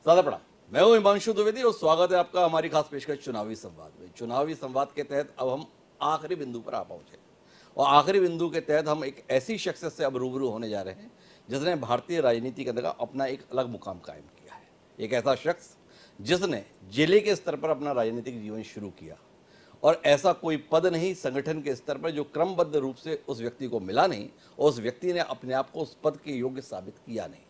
ज्यादा पड़ा। मैं हूं हिमांशु द्विवेदी और स्वागत है आपका हमारी खास पेशकश चुनावी संवाद में। चुनावी संवाद के तहत अब हम आखिरी बिंदु पर आ पहुंचे और आखिरी बिंदु के तहत हम एक ऐसी शख्सियत से अब रूबरू होने जा रहे हैं जिसने भारतीय राजनीति के अंदर अपना एक अलग मुकाम कायम किया है। एक ऐसा शख्स जिसने जिले के स्तर पर अपना राजनीतिक जीवन शुरू किया और ऐसा कोई पद नहीं संगठन के स्तर पर जो क्रमबद्ध रूप से उस व्यक्ति को मिला नहीं और उस व्यक्ति ने अपने आप को उस पद के योग्य साबित किया नहीं।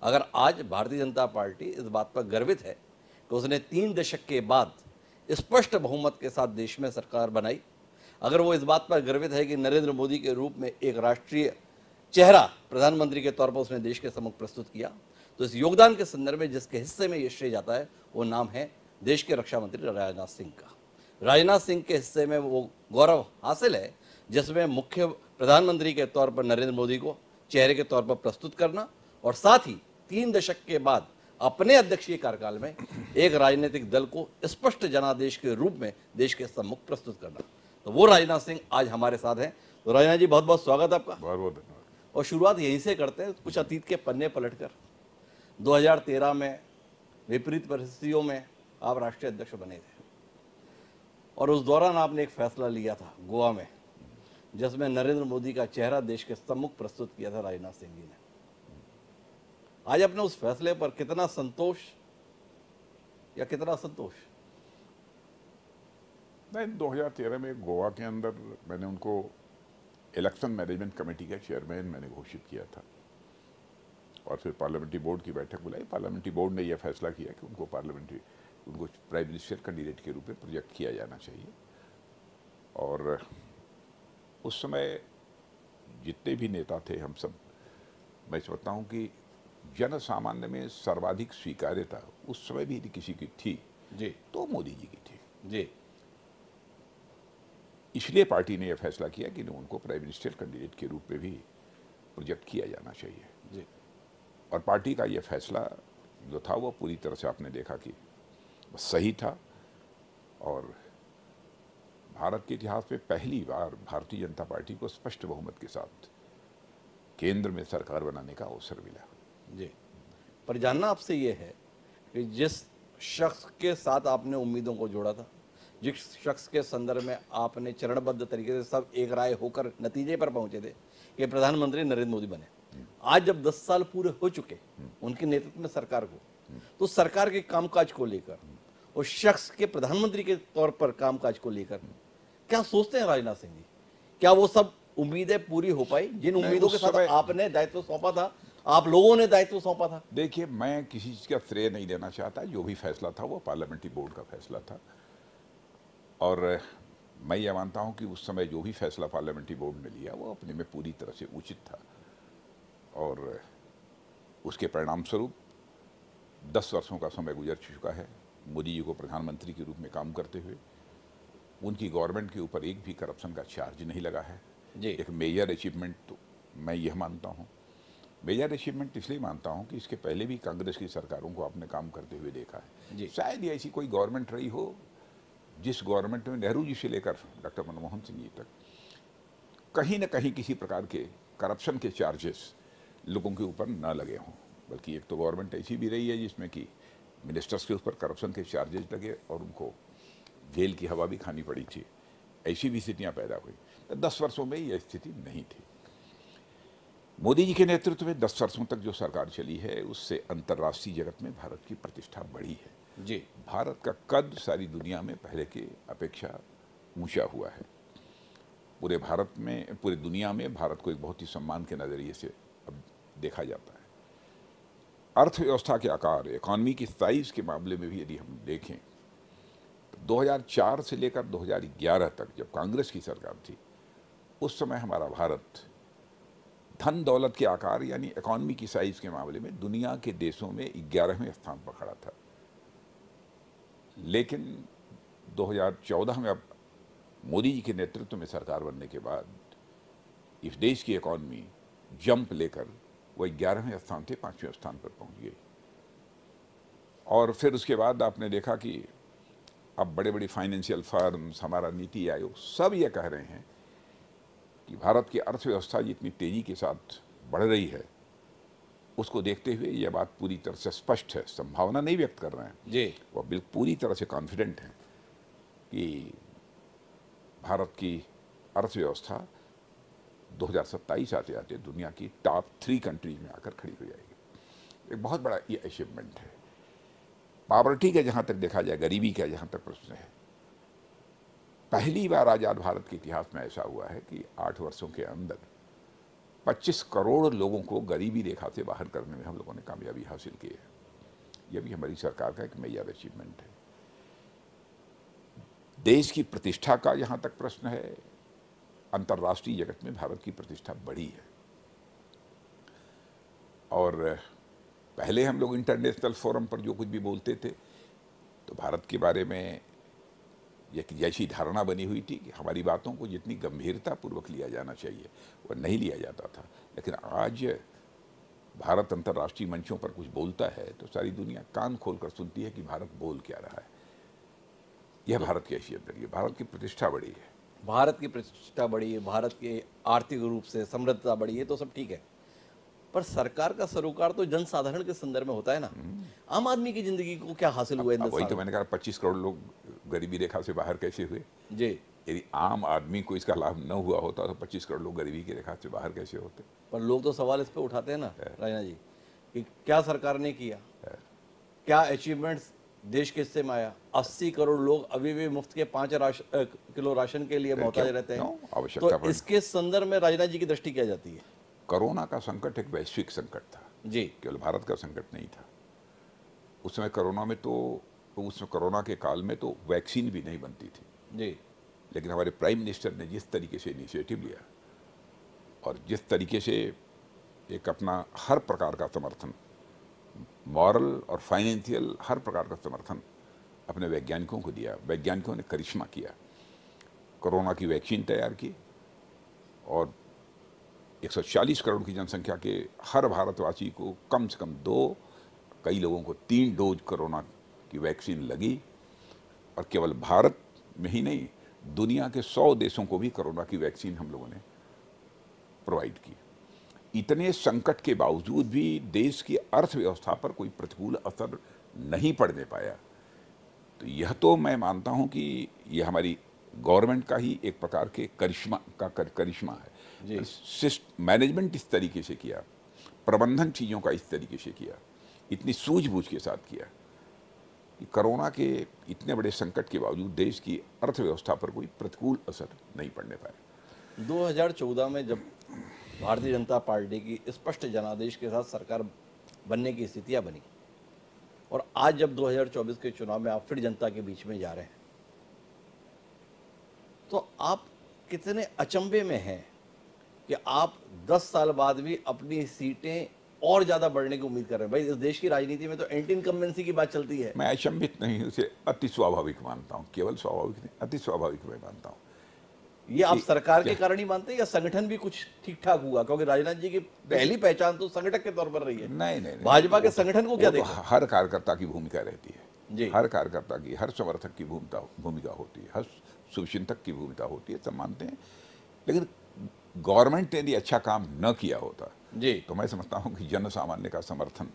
अगर आज भारतीय जनता पार्टी इस बात पर गर्वित है कि उसने 3 दशक के बाद स्पष्ट बहुमत के साथ देश में सरकार बनाई, अगर वो इस बात पर गर्वित है कि नरेंद्र मोदी के रूप में एक राष्ट्रीय चेहरा प्रधानमंत्री के तौर पर उसने देश के सम्मुख प्रस्तुत किया, तो इस योगदान के संदर्भ में जिसके हिस्से में ये श्रेय जाता है वो नाम है देश के रक्षा मंत्री राजनाथ सिंह का। राजनाथ सिंह के हिस्से में वो गौरव हासिल है जिसमें मुख्य प्रधानमंत्री के तौर पर नरेंद्र मोदी को चेहरे के तौर पर प्रस्तुत करना और साथ ही 3 दशक के बाद अपने अध्यक्षीय कार्यकाल में एक राजनीतिक दल को स्पष्ट जनादेश के रूप में देश के सम्मुख प्रस्तुत करना। तो वो राजनाथ सिंह आज हमारे साथ हैं। तो राजनाथ जी बहुत बहुत स्वागत आपका। बहुत बहुत धन्यवाद। और शुरुआत यहीं से करते हैं, कुछ अतीत के पन्ने पलटकर। 2013 में विपरीत परिस्थितियों में आप राष्ट्रीय अध्यक्ष बने थे और उस दौरान आपने एक फैसला लिया था गोवा में जिसमें नरेंद्र मोदी का चेहरा देश के सम्मुख प्रस्तुत किया था राजनाथ सिंह जी ने। आज अपने उस फैसले पर कितना संतोष या कितना असंतोष? नहीं, 2013 में गोवा के अंदर मैंने उनको इलेक्शन मैनेजमेंट कमेटी का चेयरमैन मैंने घोषित किया था और फिर पार्लियामेंट्री बोर्ड की बैठक बुलाई। पार्लियामेंट्री बोर्ड ने यह फैसला किया कि उनको प्राइम मिनिस्टर कैंडिडेट के रूप में प्रोजेक्ट किया जाना चाहिए। और उस समय जितने भी नेता थे हम सब, मैं समझता हूँ कि जन सामान्य में सर्वाधिक स्वीकार्यता उस समय भी यदि किसी की थी जी तो मोदी जी की थी जी। इसलिए पार्टी ने यह फैसला किया कि उनको प्राइम मिनिस्टर कैंडिडेट के रूप में भी प्रोजेक्ट किया जाना चाहिए जी। और पार्टी का यह फैसला जो था वो पूरी तरह से आपने देखा कि सही था और भारत के इतिहास में पहली बार भारतीय जनता पार्टी को स्पष्ट बहुमत के साथ केंद्र में सरकार बनाने का अवसर मिला। जी, पर जानना आपसे ये है कि जिस शख्स के साथ आपने उम्मीदों को जोड़ा था, जिस शख्स के संदर्भ में आपने चरणबद्ध तरीके से सब एक राय होकर नतीजे पर पहुंचे थे कि प्रधानमंत्री नरेंद्र मोदी बने, आज जब 10 साल पूरे हो चुके उनके नेतृत्व में सरकार को, तो सरकार के कामकाज को लेकर और शख्स के प्रधानमंत्री के तौर पर कामकाज को लेकर क्या सोचते हैं राजनाथ सिंह जी? क्या वो सब उम्मीदें पूरी हो पाई जिन उम्मीदों के साथ आपने दायित्व सौंपा था, आप लोगों ने दायित्व सौंपा था? देखिए, मैं किसी चीज़ का श्रेय नहीं देना चाहता। जो भी फैसला था वो पार्लियामेंट्री बोर्ड का फैसला था और मैं ये मानता हूँ कि उस समय जो भी फैसला पार्लियामेंट्री बोर्ड ने लिया वो अपने में पूरी तरह से उचित था और उसके परिणाम स्वरूप 10 वर्षों का समय गुजर चुका है मोदी जी को प्रधानमंत्री के रूप में काम करते हुए। उनकी गवर्नमेंट के ऊपर एक भी करप्शन का चार्ज नहीं लगा है जी। एक मेजर अचीवमेंट तो मैं यह मानता हूँ। मेजर अचीवमेंट इसलिए मानता हूँ कि इसके पहले भी कांग्रेस की सरकारों को आपने काम करते हुए देखा है जी। शायद ये ऐसी कोई गवर्नमेंट रही हो जिस गवर्नमेंट में नेहरू जी से लेकर डॉक्टर मनमोहन सिंह जी तक कहीं न कहीं किसी प्रकार के करप्शन के चार्जेस लोगों के ऊपर न लगे हों। बल्कि एक तो गवर्नमेंट ऐसी भी रही है जिसमें कि मिनिस्टर्स के ऊपर करप्शन के चार्जेस लगे और उनको जेल की हवा भी खानी पड़ी थी। ऐसी भी स्थितियाँ पैदा हुई। तो 10 वर्षों में यह स्थिति नहीं थी। मोदी जी के नेतृत्व में 10 वर्षों तक जो सरकार चली है उससे अंतर्राष्ट्रीय जगत में भारत की प्रतिष्ठा बढ़ी है जी। भारत का कद सारी दुनिया में पहले के अपेक्षा ऊंचा हुआ है। पूरे भारत में, पूरी दुनिया में भारत को एक बहुत ही सम्मान के नज़रिए से अब देखा जाता है। अर्थव्यवस्था के आकार, इकॉनमी की साइज के मामले में भी यदि हम देखें तो 2004 से लेकर 2011 तक जब कांग्रेस की सरकार थी उस समय हमारा भारत धन दौलत के आकार यानी इकॉनमी की साइज के मामले में दुनिया के देशों में 11वें स्थान पर खड़ा था। लेकिन 2014 में अब मोदी जी के नेतृत्व में सरकार बनने के बाद इस देश की इकॉनमी जंप लेकर वह 11वें स्थान से 5वें स्थान पर पहुंच गई। और फिर उसके बाद आपने देखा कि अब बड़े बड़े फाइनेंशियल फर्म्स, हमारा नीति आयोग, सब ये कह रहे हैं कि भारत की अर्थव्यवस्था जितनी तेज़ी के साथ बढ़ रही है उसको देखते हुए यह बात पूरी तरह से स्पष्ट है, संभावना नहीं व्यक्त कर रहे हैं, जी वह बिल्कुल पूरी तरह से कॉन्फिडेंट हैं कि भारत की अर्थव्यवस्था 2027 आते आते दुनिया की टॉप 3 कंट्रीज में आकर खड़ी हो जाएगी। एक बहुत बड़ा ये अचीवमेंट है। पॉवर्टी का जहाँ तक देखा जाए, गरीबी का जहाँ तक प्रश्न है, पहली बार आज़ाद भारत के इतिहास में ऐसा हुआ है कि 8 वर्षों के अंदर 25 करोड़ लोगों को गरीबी रेखा से बाहर करने में हम लोगों ने कामयाबी हासिल की है। यह भी हमारी सरकार का एक मेजर अचीवमेंट है। देश की प्रतिष्ठा का जहाँ तक प्रश्न है, अंतर्राष्ट्रीय जगत में भारत की प्रतिष्ठा बढ़ी है। और पहले हम लोग इंटरनेशनल फोरम पर जो कुछ भी बोलते थे तो भारत के बारे में एक जैसी धारणा बनी हुई थी कि हमारी बातों को जितनी गंभीरता पूर्वक लिया जाना चाहिए वह नहीं लिया जाता था। लेकिन आज भारत अंतर्राष्ट्रीय मंचों पर कुछ बोलता है तो सारी दुनिया कान खोलकर सुनती है कि भारत बोल क्या रहा है। यह भारत की हैसियत बढ़ी है, भारत की प्रतिष्ठा बढ़ी है। भारत की प्रतिष्ठा बढ़ी है, भारत की आर्थिक रूप से समृद्धता बढ़ी है, तो सब ठीक है, पर सरकार का सरोकार तो जन साधारण के संदर्भ में होता है ना। आम आदमी की जिंदगी को क्या हासिल हुआ इन वही तो मैंने कहा, 25 करोड़ लोग गरीबी रेखा से बाहर कैसे हुए। जी यदि आम आदमी को इसका लाभ न हुआ होता तो 25 करोड़ लोग गरीबी की रेखा से बाहर कैसे होते। पर लोग तो सवाल इस पे उठाते हैं ना राजना जी कि क्या सरकार ने किया, क्या अचीवमेंट्स देश के हिस्से में आया। 80 करोड़ लोग अभी भी मुफ्त के 5 किलो राशन के लिए मोहताज रहते हैं। आवश्यकता तो इसके संदर्भ में राजना जी की दृष्टि क्या जाती है? कोरोना का संकट एक वैश्विक संकट था जी, केवल भारत का संकट नहीं था। उस समय कोरोना के काल में तो वैक्सीन भी नहीं बनती थी जी, लेकिन हमारे प्राइम मिनिस्टर ने जिस तरीके से इनिशिएटिव लिया और जिस तरीके से एक अपना हर प्रकार का समर्थन, मॉरल और फाइनेंशियल हर प्रकार का समर्थन अपने वैज्ञानिकों को दिया। वैज्ञानिकों ने करिश्मा किया, कोरोना की वैक्सीन तैयार की और 140 करोड़ की जनसंख्या के हर भारतवासी को कम से कम 2, कई लोगों को 3 डोज कोरोना की वैक्सीन लगी। और केवल भारत में ही नहीं, दुनिया के 100 देशों को भी कोरोना की वैक्सीन हम लोगों ने प्रोवाइड की। इतने संकट के बावजूद भी देश की अर्थव्यवस्था पर कोई प्रतिकूल असर नहीं पड़ने पाया। तो यह तो मैं मानता हूं कि यह हमारी गवर्नमेंट का ही एक प्रकार के करिश्मा है। मैनेजमेंट इस तरीके से किया, प्रबंधन चीज़ों का इस तरीके से किया, इतनी सूझबूझ के साथ किया कि कोरोना के इतने बड़े संकट के बावजूद देश की अर्थव्यवस्था पर कोई प्रतिकूल असर नहीं पड़ने पाया। 2014 में जब भारतीय जनता पार्टी की स्पष्ट जनादेश के साथ सरकार बनने की स्थितियां बनी और आज जब 2024 के चुनाव में आप फिर जनता के बीच में जा रहे हैं, तो आप कितने अचंभे में हैं कि आप 10 साल बाद भी अपनी सीटें और ज़्यादा बढ़ने की उम्मीद कर रहे हैं। भाई, इस देश की राजनीति में तो एंटी इनकम्बेंसी की बात चलती है। मैं अचंभित नहीं, उसे अति स्वाभाविक मानता हूँ, केवल स्वाभाविक नहीं, अति स्वाभाविक मैं मानता हूँ। ये आप सरकार के कारण ही मानते हैं या संगठन भी कुछ ठीक ठाक हुआ? क्योंकि राजनाथ जी की पहली पहचान तो संगठक के तौर पर रही है। नहीं, भाजपा के संगठन को क्या देखा? हर कार्यकर्ता की भूमिका रहती है जी, हर कार्यकर्ता की, हर समर्थक की भूमिका होती है, हर शुभचिंतक की भूमिका होती है, सब मानते हैं। लेकिन गवर्नमेंट ने यदि अच्छा काम न किया होता जी, तो मैं समझता हूँ कि जन सामान्य का समर्थन,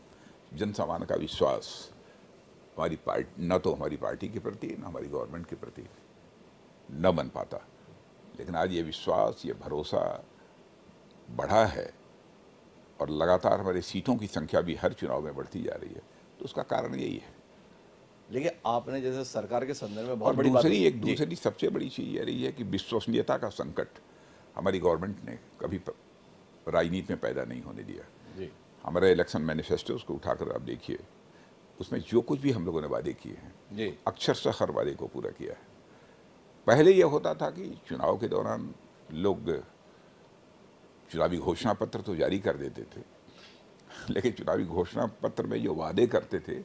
जन सामान्य का विश्वास हमारी पार्टी, न तो हमारी पार्टी के प्रति न हमारी गवर्नमेंट के प्रति न बन पाता। लेकिन आज ये विश्वास, ये भरोसा बढ़ा है और लगातार हमारे सीटों की संख्या भी हर चुनाव में बढ़ती जा रही है, तो उसका कारण यही है। लेकिन आपने जैसे सरकार के संदर्भ में बहुत और बड़ी बात दूसरी सबसे बड़ी चीज़ ये रही है कि विश्वसनीयता का संकट हमारी गवर्नमेंट ने कभी राजनीति में पैदा नहीं होने दिया। जी, हमारे इलेक्शन मैनिफेस्टोज को उठाकर आप देखिए, उसमें जो कुछ भी हम लोगों ने वादे किए हैं जी, अक्षरशः हर वादे को पूरा किया है। पहले यह होता था कि चुनाव के दौरान लोग चुनावी घोषणा पत्र तो जारी कर देते थे, लेकिन चुनावी घोषणा पत्र में जो वादे करते थे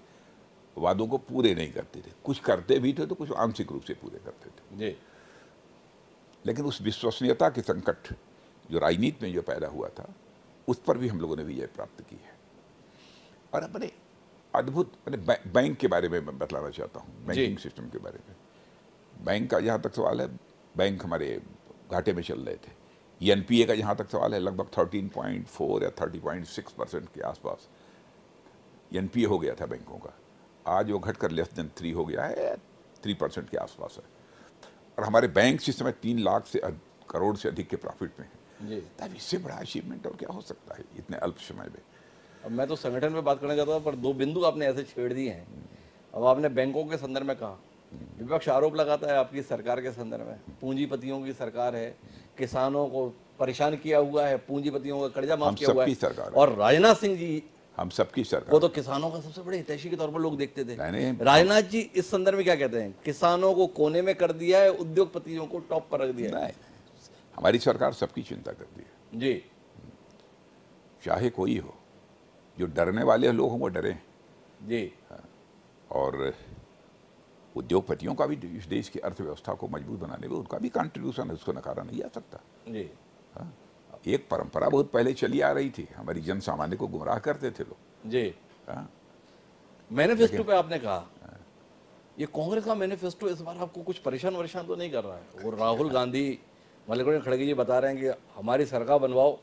वादों को पूरे नहीं करते थे। कुछ करते भी थे तो कुछ आंशिक रूप से पूरे करते थे। जी, लेकिन उस विश्वसनीयता के संकट जो राजनीति में जो पैदा हुआ था, उस पर भी हम लोगों ने विजय प्राप्त की है। और अपने अद्भुत बैंक के बारे में मैं बतलाना चाहता हूँ, बैंकिंग सिस्टम के बारे में। बैंक का जहाँ तक सवाल है, बैंक हमारे घाटे में चल रहे थे। एनपीए का जहाँ तक सवाल है, लगभग 13.4 या 30.6% के आसपास एनपीए हो गया था बैंकों का। आज वो घटकर लेस देन 3 हो गया है, 3% के आसपास है। और हमारे बैंक इस समय 3 लाख करोड़ से अधिक के प्रॉफिट में है जी। तब इससे बड़ा अचीवमेंट और क्या हो सकता है इतने अल्प समय में। अब मैं तो संगठन पे बात करना चाहता था, पर 2 बिंदु आपने ऐसे छेड़ दिए हैं। अब आपने बैंकों के संदर्भ में कहा, विपक्ष आरोप लगाता है आपकी सरकार के संदर्भ में पूंजीपतियों की सरकार है, किसानों को परेशान किया हुआ है, पूंजीपतियों का कर्जा हम माफ किया हुआ सबकी है। सरकार है। और राजनाथ सिंह जी, हम सबकी सरकार, वो तो किसानों का सबसे बड़े हितैषी के तौर पर लोग देखते थे। नहीं, राजनाथ जी इस संदर्भ में क्या कहते हैं? किसानों को कोने में कर दिया है, उद्योगपतियों को टॉप पर रख दिया है। नहीं, हमारी सरकार सबकी चिंता करती है, जी चाहे कोई हो। जो डरने वाले लोग हों वो डरें, जी और उद्योगपतियों का भी इस देश की अर्थव्यवस्था को मजबूत बनाने में उनका भी कंट्रीब्यूशन है, उसको नकारा नहीं जा सकता। जी। एक परंपरा बहुत पहले चली आ रही थी, हमारी जन सामान्य को गुमराह करते थे लोग। जी। हाँ, मैनिफेस्टो पे आपने कहा, ये कांग्रेस का मैनिफेस्टो इस बार आपको कुछ परेशान वरेशान तो नहीं कर रहा है? और राहुल गांधी, मल्लिकार्जुन खड़गे जी बता रहे हैं कि हमारी सरकार बनवाओ,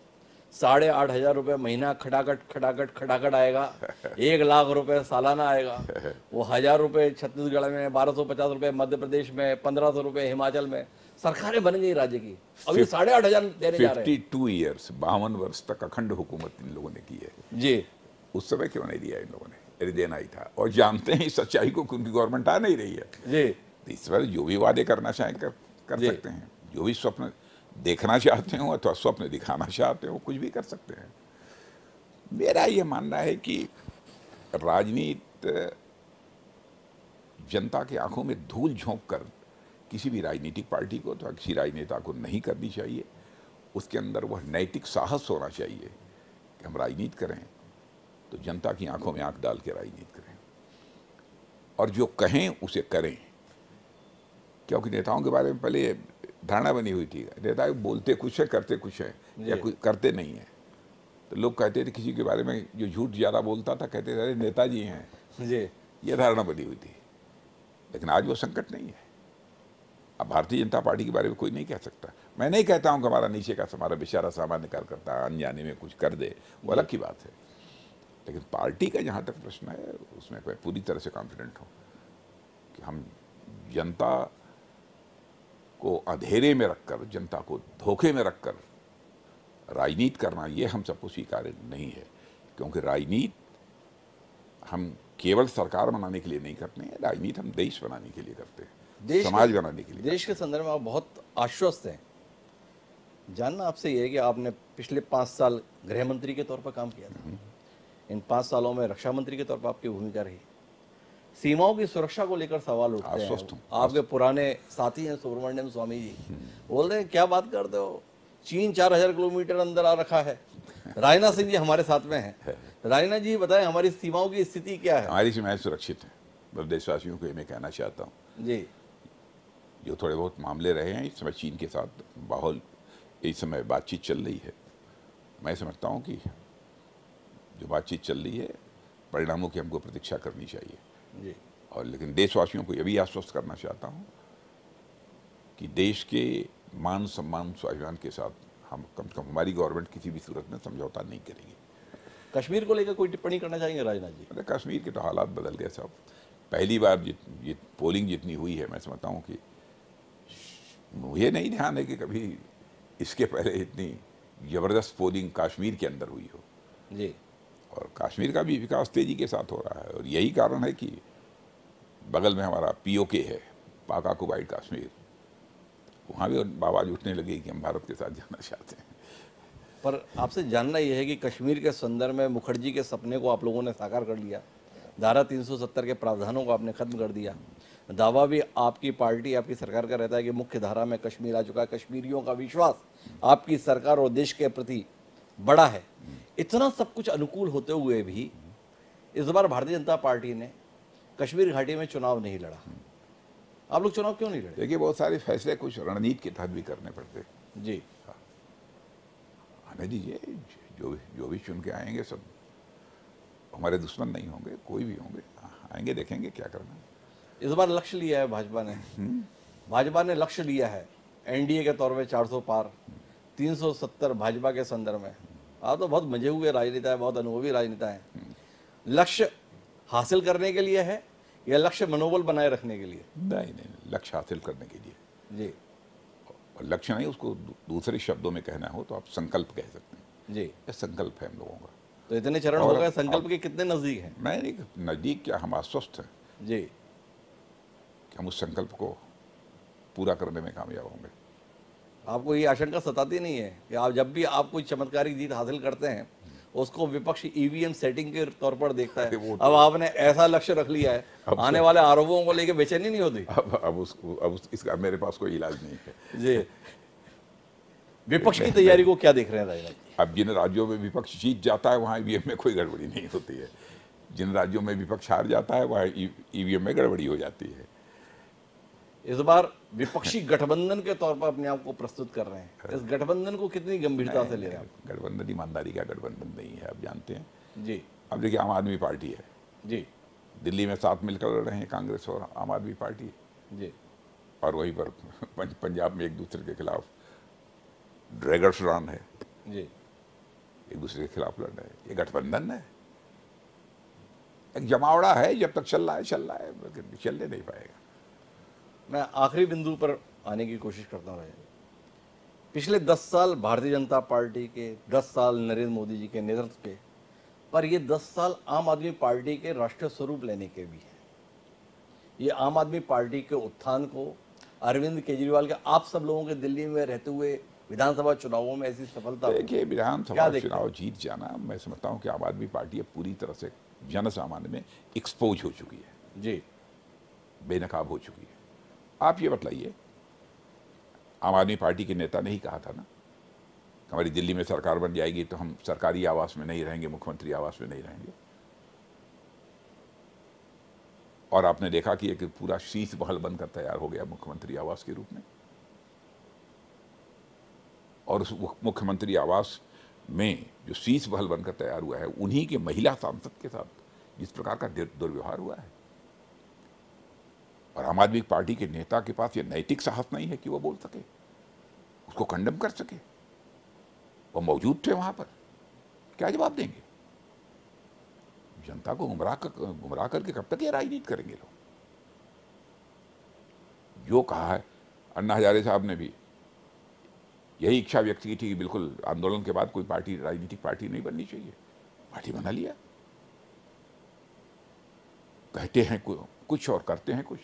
8,500 रुपये महीना खटाखट आएगा, 1 लाख रुपए सालाना आएगा। वो 1,000 रुपये छत्तीसगढ़ में, 1,250 रुपये मध्य प्रदेश में, 1,500 रुपये हिमाचल में, सरकारें बन गई राज्य की। अब ये 8,500 देने जा रहे हैं। 52 ईयर्स, 52 वर्ष तक अखंड हुकूमत इन लोगों ने की है जी। उस समय क्यों नहीं दिया इन लोगों ने? यदि देना ही था, और जानते हैं इस सच्चाई को, उनकी गवर्नमेंट आ नहीं रही है। जी तो इस बार जो भी वादे करना चाहें कर जी। सकते हैं, जो भी स्वप्न देखना चाहते हो अथवा स्वप्न दिखाना चाहते हो, कुछ भी कर सकते हैं। मेरा ये मानना है कि राजनीति जनता की आंखों में धूल झोंक कर किसी भी राजनीतिक पार्टी को अथवा किसी राजनेता को नहीं करनी चाहिए। उसके अंदर वह नैतिक साहस होना चाहिए कि हम राजनीति करें तो जनता की आंखों में आंख डाल के राजनीति करें, और जो कहें उसे करें। क्योंकि नेताओं के बारे में पहले धारणा बनी हुई थी, नेता बोलते कुछ है करते कुछ है, या कुछ करते नहीं है। तो लोग कहते थे किसी के बारे में जो झूठ ज़्यादा बोलता था, कहते थे अरे नेताजी हैं जी। ये धारणा बनी हुई थी। लेकिन आज वो संकट नहीं है। अब भारतीय जनता पार्टी के बारे में कोई नहीं कह सकता। मैं नहीं कहता हूँ कि हमारा नीचे का हमारा बेचारा सामान्य कार्यकर्ता अनजाने में कुछ कर दे, वो अलग की बात है। लेकिन पार्टी का जहाँ तक प्रश्न है, उसमें मैं पूरी तरह से कॉन्फिडेंट हूँ कि हम जनता को अंधेरे में रखकर, जनता को धोखे में रखकर राजनीति करना, ये हम सबको स्वीकार्य नहीं है। क्योंकि राजनीति हम केवल सरकार बनाने के लिए नहीं करते हैं, राजनीति हम देश बनाने के लिए करते हैं, समाज बनाने के लिए। देश के संदर्भ में आप बहुत आश्वस्त हैं। जानना आपसे ये है कि आपने पिछले 5 साल गृह मंत्री के तौर पर काम किया था। इन 5 सालों में रक्षा मंत्री के तौर पर आपकी भूमिका रही। सीमाओं की सुरक्षा को लेकर सवाल उठते हैं। आपके पुराने साथी हैं सुब्रमण्यम स्वामी जी, बोल रहे हैं क्या बात करते हो, चीन 4,000 किलोमीटर अंदर आ रखा है। राजनाथ सिंह जी हमारे साथ में हैं। राजनाथ जी बताएं हमारी सीमाओं की स्थिति क्या है? हमारी सीमाएं सुरक्षित हैं। मैं देशवासियों को ये मैं कहना चाहता हूँ जी। जो थोड़े बहुत मामले रहे हैं इस समय चीन के साथ माहौल, इस समय बातचीत चल रही है। मैं समझता हूँ कि जो बातचीत चल रही है परिणामों की हमको प्रतीक्षा करनी चाहिए जी। और लेकिन देशवासियों को यह भी आश्वस्त करना चाहता हूँ कि देश के मान सम्मान स्वाभिमान के साथ हम कम से कम हमारी गवर्नमेंट किसी भी सूरत में समझौता नहीं करेगी। कश्मीर को लेकर कोई टिप्पणी करना चाहेंगे राजनाथ जी? मतलब कश्मीर के तो हालात बदल गए साहब। पहली बार ये पोलिंग जितनी हुई है, मैं समझता हूँ कि मुझे नहीं ध्यान है कि कभी इसके पहले इतनी ज़बरदस्त पोलिंग कश्मीर के अंदर हुई हो। जी। और कश्मीर का भी विकास तेज़ी के साथ हो रहा है और यही कारण है कि बगल में हमारा POK है, पाक ऑक्युपाइड कश्मीर, वहाँ भी आवाज़ उठने लगी कि हम भारत के साथ जाना चाहते हैं। पर आपसे जानना यह है कि कश्मीर के संदर्भ में मुखर्जी के सपने को आप लोगों ने साकार कर लिया, धारा 370 के प्रावधानों को आपने खत्म कर दिया। दावा भी आपकी पार्टी, आपकी सरकार का रहता है कि मुख्य धारा में कश्मीर आ चुका है। कश्मीरियों का विश्वास आपकी सरकार और देश के प्रति बड़ा है। इतना सब कुछ अनुकूल होते हुए भी इस बार भारतीय जनता पार्टी ने कश्मीर घाटी में चुनाव नहीं लड़ा। आप लोग चुनाव क्यों नहीं लड़े? देखिए बहुत सारे फैसले कुछ रणनीति के तहत भी करने पड़ते। जी। आने दीजिए, जो भी चुन के आएंगे सब हमारे दुश्मन नहीं होंगे, कोई भी होंगे, आएंगे देखेंगे क्या करना है। इस बार लक्ष्य लिया है भाजपा ने, भाजपा ने लक्ष्य लिया है NDA के तौर पे 400 पार, 370 भाजपा के संदर्भ में। आप तो बहुत मजे हुए राजनेता है, बहुत अनुभवी राजनेता है। लक्ष्य हासिल करने के लिए है या लक्ष्य मनोबल बनाए रखने के लिए? नहीं नहीं, लक्ष्य हासिल करने के लिए। जी और लक्ष्य नहीं, उसको दूसरे शब्दों में कहना हो तो आप संकल्प कह सकते हैं। जी। ये संकल्प है हम लोगों का। तो इतने चरण हो गए, संकल्प के कितने नजदीक हैं? मैं नहीं, नज़दीक क्या, हम आश्वस्त हैं जी। कि हम उस संकल्प को पूरा करने में कामयाब होंगे। आपको ये आशंका सताती नहीं है कि आप जब भी आप कोई चमत्कारी जीत हासिल करते हैं उसको विपक्ष ईवीएम सेटिंग के तौर पर देखता है? अरे वो तो- अब आपने ऐसा लक्ष्य रख लिया है, आने वाले आरोपों को लेकर बेचैनी नहीं होती? अब इसका मेरे पास कोई इलाज नहीं है। जी। विपक्ष की तैयारी को क्या देख रहे हैं राजनाथ जी? अब जिन राज्यों में विपक्ष जीत जाता है वहाँ ईवीएम में कोई गड़बड़ी नहीं होती है। जिन राज्यों में विपक्ष हार जाता है वहाँ ईवीएम में गड़बड़ी हो जाती है। इस बार विपक्षी गठबंधन के तौर पर अपने आप को प्रस्तुत कर रहे हैं। इस गठबंधन को कितनी गंभीरता से ले रहे हैं आप? गठबंधन ईमानदारी का गठबंधन नहीं है, आप जानते हैं। जी अब देखिए, आम आदमी पार्टी है, जी दिल्ली में साथ मिलकर लड़ रहे हैं कांग्रेस और आम आदमी पार्टी, जी और वहीं पर पंजाब में एक दूसरे के खिलाफ ड्रैगर्स रन है, जी। एक दूसरे के खिलाफ लड़ रहे हैं। ये गठबंधन है, एक जमावड़ा है। जब तक चल रहा है, लेकिन चलने नहीं पाएगा। मैं आखिरी बिंदु पर आने की कोशिश करता हूँ। पिछले 10 साल भारतीय जनता पार्टी के, 10 साल नरेंद्र मोदी जी के नेतृत्व के, पर ये 10 साल आम आदमी पार्टी के राष्ट्रीय स्वरूप लेने के भी हैं। ये आम आदमी पार्टी के उत्थान को, अरविंद केजरीवाल के, आप सब लोगों के दिल्ली में रहते हुए विधानसभा चुनावों में ऐसी सफलता को देखिए, क्या विधानसभा देखते चुनाव जीत जाना, मैं समझता हूँ कि आम आदमी पार्टी अब पूरी तरह से जन सामान्य में एक्सपोज हो चुकी है, जी बेनकाब हो चुकी है। आप ये बतलाइए, आम आदमी पार्टी के नेता ने ही कहा था ना, हमारी दिल्ली में सरकार बन जाएगी तो हम सरकारी आवास में नहीं रहेंगे, मुख्यमंत्री आवास में नहीं रहेंगे। और आपने देखा कि एक पूरा शीश महल बनकर तैयार हो गया मुख्यमंत्री आवास के रूप में। और उस मुख्यमंत्री आवास में जो शीश महल बनकर तैयार हुआ है, उन्हीं के महिला सांसद के साथ जिस प्रकार का दुर्व्यवहार हुआ है, और आम आदमी पार्टी के नेता के पास ये नैतिक साहस नहीं है कि वो बोल सके, उसको कंडेम कर सके। वो मौजूद थे वहां पर, क्या जवाब देंगे? जनता को गुमराह करके कब तक ये राजनीति करेंगे लोग? जो कहा है अन्ना हजारे साहब ने भी यही इच्छा व्यक्त की थी कि बिल्कुल आंदोलन के बाद कोई पार्टी, राजनीतिक पार्टी नहीं बननी चाहिए। पार्टी बना लिया। कहते हैं कुछ और करते हैं कुछ।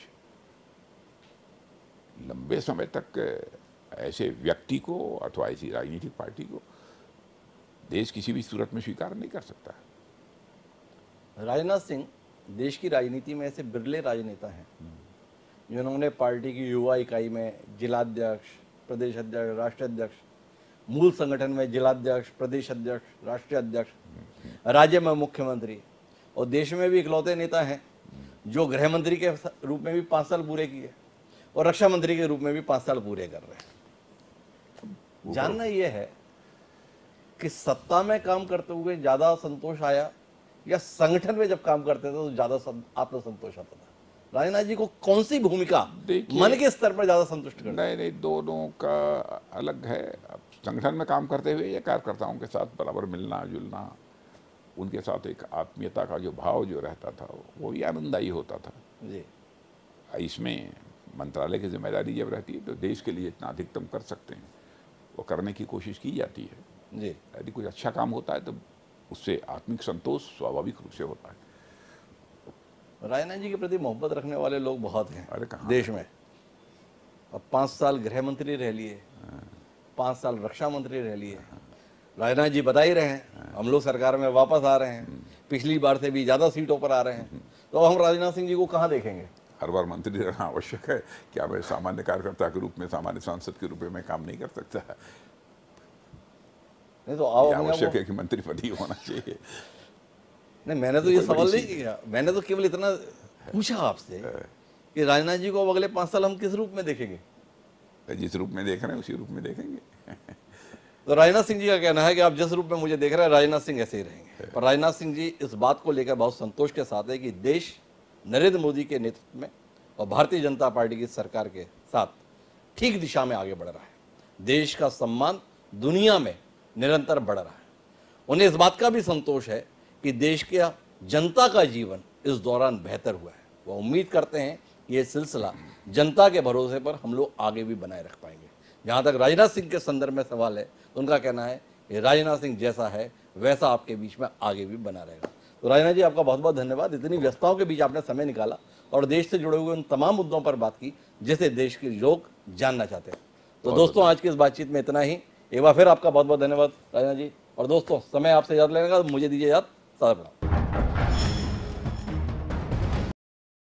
लंबे समय तक ऐसे व्यक्ति को अथवा ऐसी राजनीतिक पार्टी को देश किसी भी सूरत में स्वीकार नहीं कर सकता। राजनाथ सिंह देश की राजनीति में ऐसे बिरले राजनेता हैं जिन्होंने पार्टी की युवा इकाई में जिलाध्यक्ष, प्रदेश अध्यक्ष, राष्ट्रीय अध्यक्ष, मूल संगठन में जिलाध्यक्ष, प्रदेश अध्यक्ष, राष्ट्रीय अध्यक्ष, राज्य में मुख्यमंत्री, और देश में भी इकलौते नेता हैं जो गृह मंत्री के रूप में भी 5 साल पूरे किए और रक्षा मंत्री के रूप में भी 5 साल पूरे कर रहे हैं। जानना यह है कि सत्ता में काम करते हुए ज्यादा संतोष आया या संगठन में जब काम करते थे तो ज्यादा आत्मसंतोष आता था? राजनाथ जी को कौन सी भूमिका मन के स्तर पर ज्यादा संतुष्ट करती? नहीं, दोनों का अलग है। अब संगठन में काम करते हुए या कार्यकर्ताओं के साथ बराबर मिलना जुलना, उनके साथ एक आत्मीयता का जो भाव जो रहता था वो भी आनंददायी होता था जी। इसमें मंत्रालय की जिम्मेदारी जब रहती है तो देश के लिए इतना अधिकतम कर सकते हैं वो करने की कोशिश की जाती है जी। यदि कुछ अच्छा काम होता है तो उससे आत्मिक संतोष स्वाभाविक रूप से होता है। राजनाथ जी के प्रति मोहब्बत रखने वाले लोग बहुत हैं अरे कहाँ देश में। अब 5 साल गृह मंत्री रह लिए, 5 साल रक्षा मंत्री रह लिए। राजनाथ जी बता ही रहे हैं हम लोग सरकार में वापस आ रहे हैं, पिछली बार से भी ज्यादा सीटों पर आ रहे हैं। तो हम राजनाथ सिंह जी को कहाँ देखेंगे? हर बार मंत्री रहना आवश्यक है क्या? मैं सामान्य कार्यकर्ता के रूप में, सामान्य सांसद के रूप में काम नहीं कर सकता? नहीं तो आओ, आवश्यक है कि मंत्री पद ही होना चाहिए। नहीं, मैंने तो ये सवाल नहीं किया, मैंने तो केवल इतना पूछा आपसे कि राजनाथ जी को अब अगले 5 साल हम किस रूप में देखेंगे? जिस रूप में देख रहे हैं उसी रूप में देखेंगे। तो राजनाथ सिंह जी का कहना है कि आप जिस रूप में मुझे देख रहे हैं राजनाथ सिंह ऐसे ही रहेंगे। पर राजनाथ सिंह जी इस बात को लेकर बहुत संतोष के साथ है कि देश नरेंद्र मोदी के नेतृत्व में और भारतीय जनता पार्टी की सरकार के साथ ठीक दिशा में आगे बढ़ रहा है। देश का सम्मान दुनिया में निरंतर बढ़ रहा है। उन्हें इस बात का भी संतोष है कि देश के जनता का जीवन इस दौरान बेहतर हुआ है। वो उम्मीद करते हैं कि ये सिलसिला जनता के भरोसे पर हम लोग आगे भी बनाए रख पाएंगे। जहाँ तक राजनाथ सिंह के संदर्भ में सवाल है तो उनका कहना है कि राजनाथ सिंह जैसा है वैसा आपके बीच में आगे भी बना रहेगा। तो राजनाथ जी, आपका बहुत बहुत धन्यवाद। इतनी व्यस्तताओं के बीच आपने समय निकाला और देश से जुड़े हुए उन तमाम मुद्दों पर बात की जिसे देश के लोग जानना चाहते हैं। तो दोस्तों, आज की इस बातचीत में इतना ही। एक बार फिर आपका बहुत बहुत धन्यवाद राजनाथ जी। और दोस्तों, समय आपसे याद लेने का, मुझे दीजिए याद। सादा प्रणाम।